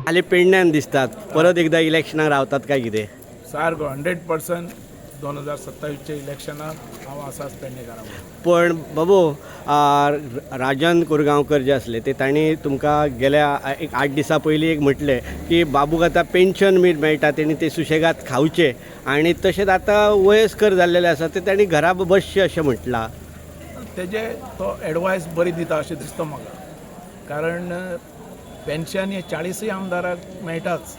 आले पेडण्यान दिसतात परत एकदा इलेक्शनाक रावतात काय कितें सारको 100% 2027च्या इलेक्शनाक हांव आसाच पेडणेकारा. पण बाबू राजन कोरगांवकर जे असले ते तांणी तुमकां गेल्या एक 8 दिसां पयलीं एक म्हटलें की बाबूक आतां पेन्शन मेळटा तेणी ते सुशेगाद खावचे आनी तशेंच आतां वयस्कर जाल्लेले आसा ते तांणी घरा बसचे अशें म्हटलां. तेजे तो एडवायस बरी दिता अशें दिसता म्हाका. कारण पेन्शन हे 40 आमदाराक मेळटाच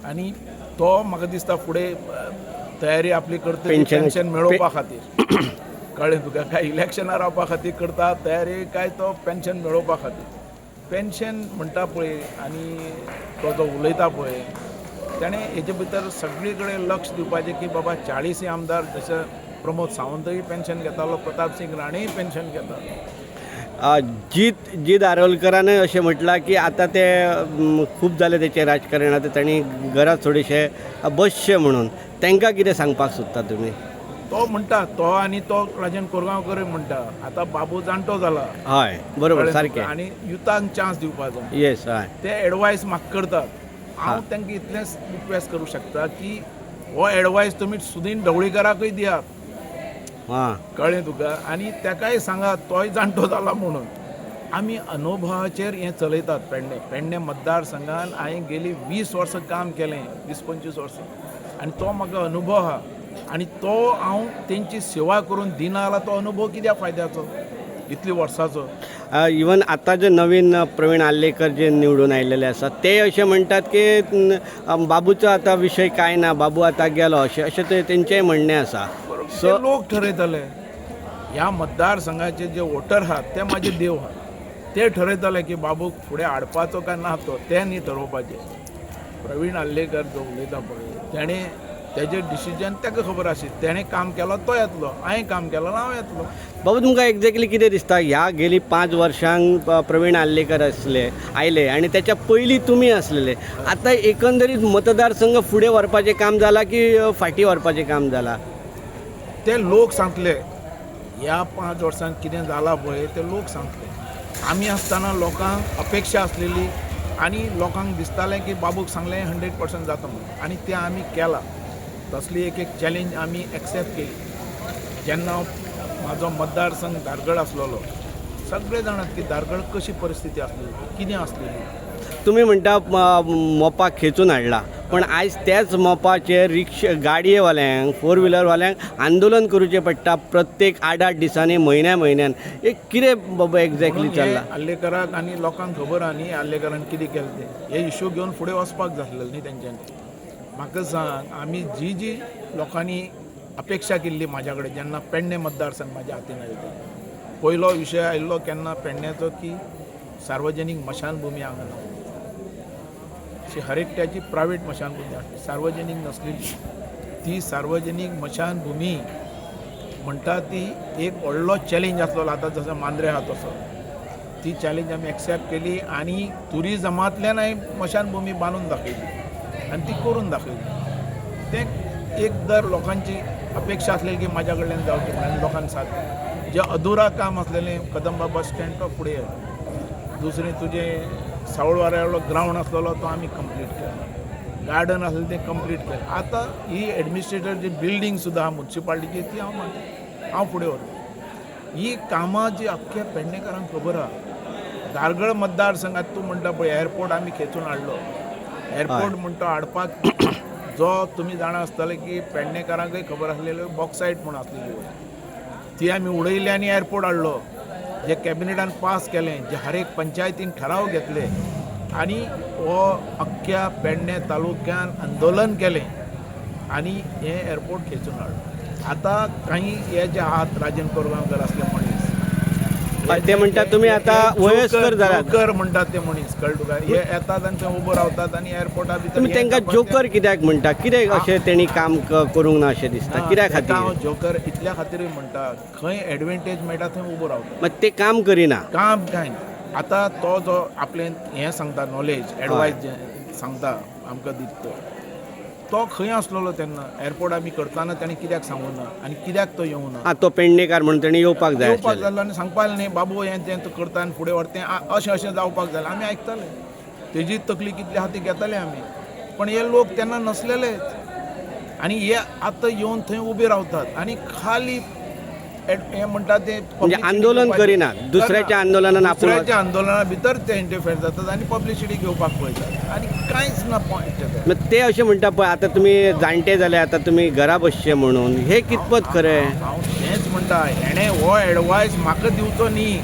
आनी तो म्हाका दिसता फुडें तयारी आपली करता पेन्शन मेळोवपा खातीर. कळ्ळें तुका काय इलेक्शनार रावपा खातीर करता तयारी काय तो पेन्शन मेळोवपा खातीर. पेन्शन म्हणटा पळय आनी तो जो उलयता पळय ताणें हेजे भितर सगळी कडेन लक्ष दिवपाचें की बाबा 40 आमदार जशे प्रमोद सावंतय पेन्शन घेतालो, प्रताप सिंग राणेय पेन्शन घेतालो. जीत आरोलकरानय अशें म्हटलां की आतां ते खूब जालें तेचें राजकारण आतां तांणी घरा थोडेशे बसचे म्हणून तांकां कितें सांगपाक सोदता तुमी? तो म्हणटा तो आनी तो राजन कोरगांवकर म्हणटा आतां बाबू जाणटो जाला. हय बरोबर सारकें. आनी युथाक चान्स दिवपाचो. येस हय. ते एडवायस म्हाका करतात. हांव तांकां इतलेंच रिक्वेस्ट करूं शकता की हो एडवायस तुमी सुदीन ढवळीकराकूय दियात. हां कळ्ळें तुका. आनी ताकाय सांगात तोय जाणटो जाला म्हणून. आमी अनुभवाचेर हें चलयतात पेडणे मतदारसंघान हांवें गेली 20 वर्सां काम केलें 20-25 वर्सां आनी तो म्हाका अनुभव आहा आनी तो हांव तेंची सेवा करून दिना जाल्यार तो अनुभव कित्याक फायद्याचो इतली वर्सांचो. इवन आतां जे नवीन प्रवीण आल्लेकर जे निवडून आयिल्ले आसात ते अशें म्हणटात की बाबूचो आतां विशय कांय ना, बाबू आतां गेलो अशें ते तेंचेंय म्हणणें आसा. ते लोक ठरयतले. ह्या मतदारसंघाचे जे वोटर आहात ते म्हाजे देव आहात. ते ठरयतले की बाबूक फुडें हाडपाचो काय ना तो ते न्ही ठरोवपाचें. प्रवीण आल्लेकर जो उलयता पळय तेणें तेजें डिसिजन ताका खबर आसली. तेणें काम केलो तो येतलो, हांवें काम केलो हांव येतलो. बाबू तुमकां एक्झॅक्टली कितें दिसता ह्या गेली 5 वर्सांक प्रवीण आल्लेकर आयले आनी त्याच्या पयलीं तुमी आसलेले आतां एकंदरीत मतदारसंघ फुडें व्हरपाचें काम जालां की फाटीं व्हरपाचें काम जालां? ते लोक सांगतले. ह्या 5 वर्सांत कितें जालां पळय ते लोक सांगतले. आमी आसतना लोकांक अपेक्षा आसलेली आनी लोकांक दिसतालें की बाबूक सांगलें 100% जाता म्हणून आनी तें आमी केलां. तसली एक चॅलेंज आमी एक्सेप्ट केली. जेन्ना म्हाजो मतदारसंघ दारगळ आसलेलो सगळे जाणात की दारगळ कशी परिस्थिती आसलेली कितें आसलेली. तुमी म्हणटा मोपाक खेचून हाडला पण आयज त्याच मोपाचेर गाडयेवाल्यांक 4 व्हिलरवाल्यांक आंदोलन करचें पडटा प्रत्येक 8-8 दिसांनी म्हयन्यान. एक कितें बाबा एक्झॅक्टली चल्लां? आल्लेकराक आनी लोकांक खबर आहा न्ही आल्लेकरान कितें केलें तें. हे इश्यू घेवन फुडें वचपाक जाय आसलेलें न्ही तेंच्यांनी. म्हाका सांग आमी जी लोकांनी अपेक्षा केल्ली म्हाज्या कडेन जेन्ना पेडणे मतदारसंघ म्हाज्या हातीन आयलो पयलो विशय आयिल्लो केन्ना पेडण्याचो की सार्वजनीक मशानभुमी हांगा अशी हर एकट्याची प्रायवेट मशानभुमी आसली सार्वजनीक नसलेली. ती सार्वजनीक मशानभुमी म्हणटा ती एक व्हडलो चॅलेंज आसलो. आतां जसो मांद्रे आहा तसो ती चॅलेंज आमी एक्सेप्ट केली आनी ट्युरिजमांतल्यान हांवें मशानभुमी बांदून दाखयली आनी ती करून दाखयली. तें एक दर लोकांची अपेक्षा आसलेली की म्हाज्या कडल्यान जावचें म्हणून लोकांनी साथ दिली. जें अधुरा काम आसलेलें कदंबा बस स्टँड तो फुडें येयलो. दुसरें तुजें सावळवाऱ्यालो ग्रावंड आसलेलो तो आमी कंप्लीट केलो. गार्डन आसलें तें कंप्लीट केलें. आतां ही एडमिनिस्ट्रेटर जी बिल्डींग सुद्दां म्युन्सिपाल्टीची ती हांव फुडें व्हरता. ही कामां जी अख्ख्या पेडणेकारांक खबर आहा. दारगळ मतदारसंघात तूं म्हणटा पळय एअरपोर्ट आमी खेचून हाडलो. एअरपोर्ट म्हणटा हाडपाक जो तुमी जाणा आसतले की पेडणेकारांकय खबर आसलेली बॉक्सायट म्हूण आसलेली ती आमी उडयली आनी एअरपोर्ट हाडलो. जे कॅबिनेटान पास केलें जे हर एक पंचायतीन ठराव घेतले आनी हो अख्ख्या पेडणे तालुक्यान आंदोलन केलें आनी हें एअरपोर्ट खेचून हाडलो. आतां काही हे जे आहात राजन कोरगांवकर असले मनीस ते म्हणटात तुमी आतां वयस्कर जाल्यात जोकर म्हणटात ते मनीस कळ्ळें तुका. हे येतात आनी थंय उबो रावतात आनी एअरपोर्टा भितर तुमी तांकां जोकर कित्याक म्हणटा? कितें अशें तेणी काम करूंक ना अशें दिसता? कित्या खातीर हांव जोकर इतल्या खातीरूय म्हणटा खंय एडवांटेज मेळटा थंय उबो रावता. मात ते काम करिना. काम कांय ना. आतां तो जो आपलें हें सांगता नॉलेज एडवायस जें सांगता आमकां दिता तो खंय आसलेलो तेन्ना एअरपोर्ट आमी करताना ताणें कित्याक सांगूना आनी कित्याक तो येवना? तो पेडणेकार म्हणून ताणें येवपाक जाय जालो आनी सांगपाक न्ही बाबू हें तें करता आनी फुडें व्हरता तें अशें जावपाक जाय आमी आयकताले. तेजी तकली कितली हाती घेताले आमी, पण हे लोक तेन्ना नसलेलेच आनी हे आतां येवन थंय उबे रावतात आनी खाली हे म्हणटा ते म्हणजे आंदोलन करिनात, दुसऱ्याच्या आंदोलनान आपण दुसऱ्याच्या आंदोलना भितर ते इंटरफेअर जातात आनी पब्लिसिटी घेवपाक पळयतात आनी कांयच ना पॉयंट. मग ते अशें म्हणटा पळय, आतां तुमी जाणटे जाले, आतां तुमी घरा बसचे म्हणून, हे कितपत खरें? हांव तेंच म्हणटा, हेणें हो एडवायस म्हाका दिवचो न्ही,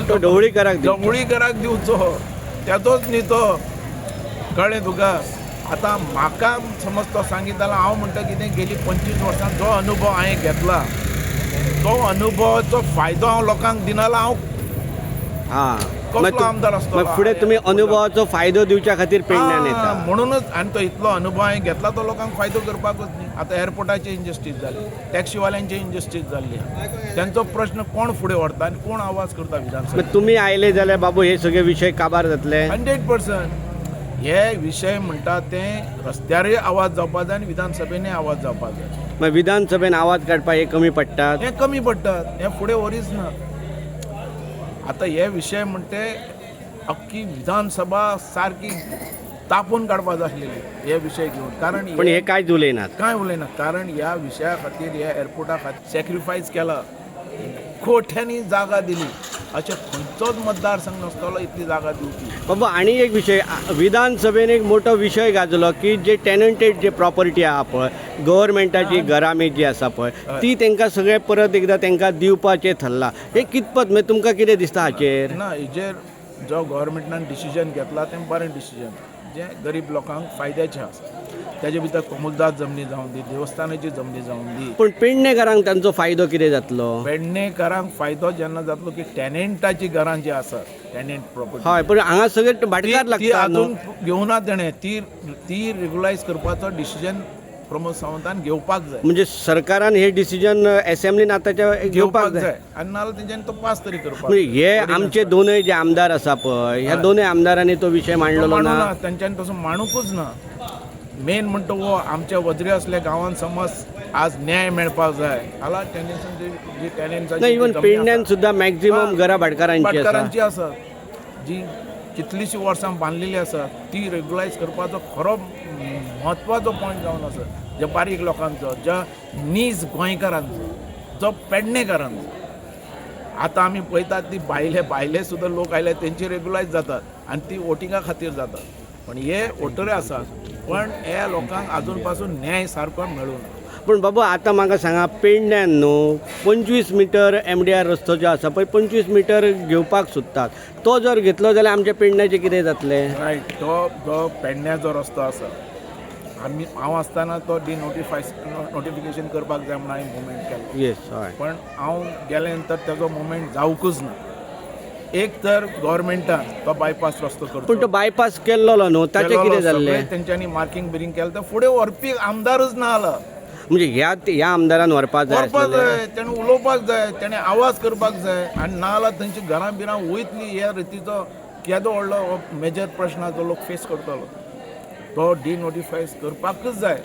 तो ढवळीकाराक दिवचो. ढवळीकाराक दिवचो, त्याचोच न्ही तो. कळ्ळें तुका? आतां म्हाका समज तो सांगितलो, हांव म्हणटा कितें गेली 25 वर्सां जो अनुभव हांवें घेतला, तो अनुभवाचो फायदो हांव लोकांक दिनाला, हांव कसलो आमदार आसतलो? फुडें तुमी अनुभवाचो फायदो दिवच्या खातीर पेडण्यान येता. म्हणूनच आनी तो इतलो अनुभव हांवें घेतला तो लोकांक फायदो करपाकूच न्ही. आतां एअरपोर्टाची इंजस्टीस जाली, टॅक्सीवाल्यांची इंजस्टीस जाल्ली, त्यांचो प्रश्न कोण फुडें व्हरता आनी कोण आवाज करता विधानसभेत? मग तुमी आयले जाल्यार बाबू हे सगळे विशय काबार जातले. 100%. हे विशय म्हणटा ते रस्त्यारूय आवाज जावपाक जाय आनी विधानसभेनूय आवाज जावपाक जाय. मग विधानसभेन आवाज काडपाक हे कमी पडटात. हे कमी पडटात, हे फुडें वरीच ना. आतां हे विशय म्हणटे अख्खी विधानसभा सारकी तापोवन काडपाक जाय आसलेली हे विशय घेवन. कारण पण हे कांयच उलयनात. कांय उलयनात. कारण ह्या विशया खातीर, ह्या एअरपोर्टा खातीर सॅक्रिफायस केला, कोट्यांनी जागा दिली, अशें खंयचोच मतदारसंघ नासतलो इतली जागा दिवपी. बाबा आनी एक विशय, विधानसभेन एक मोठो विशय गाजलो की जे टेनंटेड जे प्रॉपर्टी आहा पळय, गव्हर्मेंटाची घरां जी आसा पळय, ती तांकां सगळे परत एकदां तांकां दिवपाचें थरलां. हे कितपत, म्हणजे तुमकां कितें दिसता हाचेर? ना, हेजेर जो गव्हर्मेंटान डिसिजन घेतला तें बरें डिसिजन, जें गरीब लोकांक फायद्याचें आसा. तेजे भितर कमुलदाद जमनी जावं दी, देवस्थानाची जमनी जावं दी. पूण पेडणेकारांक तांचो फायदो कितें जातलो? पेडणेकारांक फायदो जेन्ना जातलो की टॅनंटाची घरां जी आसात, टॅनंट प्रॉपर्टी, हय, पण हांगा सगळे भाटकार ती लागता. हातून घेवना तेणें, ती रेग्युलायज करपाचो डिसिजन प्रमोद सावंतान घेवपाक जाय. म्हणजे सरकारान हे डिसिजन असेंब्लीन आतांच्या घेवपाक जाय. आनी नाल्यार तेंच्यांनी तो पास तरी करपाक. म्हणजे हे आमचे दोनूय जे आमदार आसा पळय, ह्या दोनूय आमदारांनी तो विशय मांडलेलो ना. तेंच्यांनी तसो माणूकच ना. मेन म्हणटा हो, आमच्या वजरे असल्या गांवांत समज आज न्याय मेळपाक जाय जाल्यार जी टॅनंटाची नाही, इवन पेडण्यान सुद्धा मॅक्झिमम घरा भाटकारांची आसात, जी कितलींशीं वर्सां बांदलेली आसा, ती रेग्युलायज करपाचो खरो म्हत्वाचो पॉयंट जावन आसा. ज्या बारीक लोकांचो, ज्या नीज गोंयकारांचो, जो पेडणेकारांचो. आतां आमी पळयतात ती भायले सुद्दां लोक आयले, तेंची रेग्युलायज जातात आनी ती वोटिंगा खातीर जातात. पण हे वोटरे आसात, पण ह्या लोकांक आजून पासून न्याय सारको मेळूना. पण बाबा आतां म्हाका सांगा, पेडण्यान न्हू 25 मिटर MDR रस्तो जो आसा पळय, 25 मिटर घेवपाक सोदतात. तो जर घेतलो जाल्यार आमच्या पेडण्याचें कितें जातलें? रायट. तो जो पेडण्या जो रस्तो आसा, हांव आसतना तो नोटिफिकेशन करपाक जाय म्हणून हांवें मुवमेंट केलो. येस, हय. पण हांव गेले नंतर तेजो मुवमेंट जावंकूच ना. एक तर गव्हर्मेंटान तो बायपास रस्तो करतो, पण तो बायपास केल्लो न्हू, ताचें कितें जाल्लें? तेंच्यांनी मार्किंग बिरींग केलें, तर फुडें व्हरपी आमदारच ना आला. म्हणजे ह्या आमदारान व्हरपाक जाय आसलें. तेणें उलोवपाक जाय, तेणें आवाज करपाक जाय. आनी ना जाल्यार थंयची घरां बिरां वयतली. ह्या रितीचो केदो व्हडलो मेजर प्रश्न जो लोक फेस करतलो, तो डिनोटिफाय करपाकच जाय.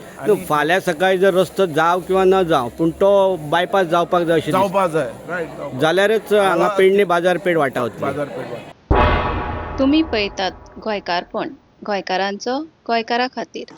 फाल्यां सकाळी जर रस्तो जाव किंवा न जाव, पूण तो बायपास जावपाक जाय अशें जावपाक जाय. रायट. जाल्यारच हांगा पेडणे बाजारपेठ वाटावतली. बाजारपेठ. तुम्ही पळयतात गोंयकारपण, गोंयकारांचो गोंयकारा खातीर.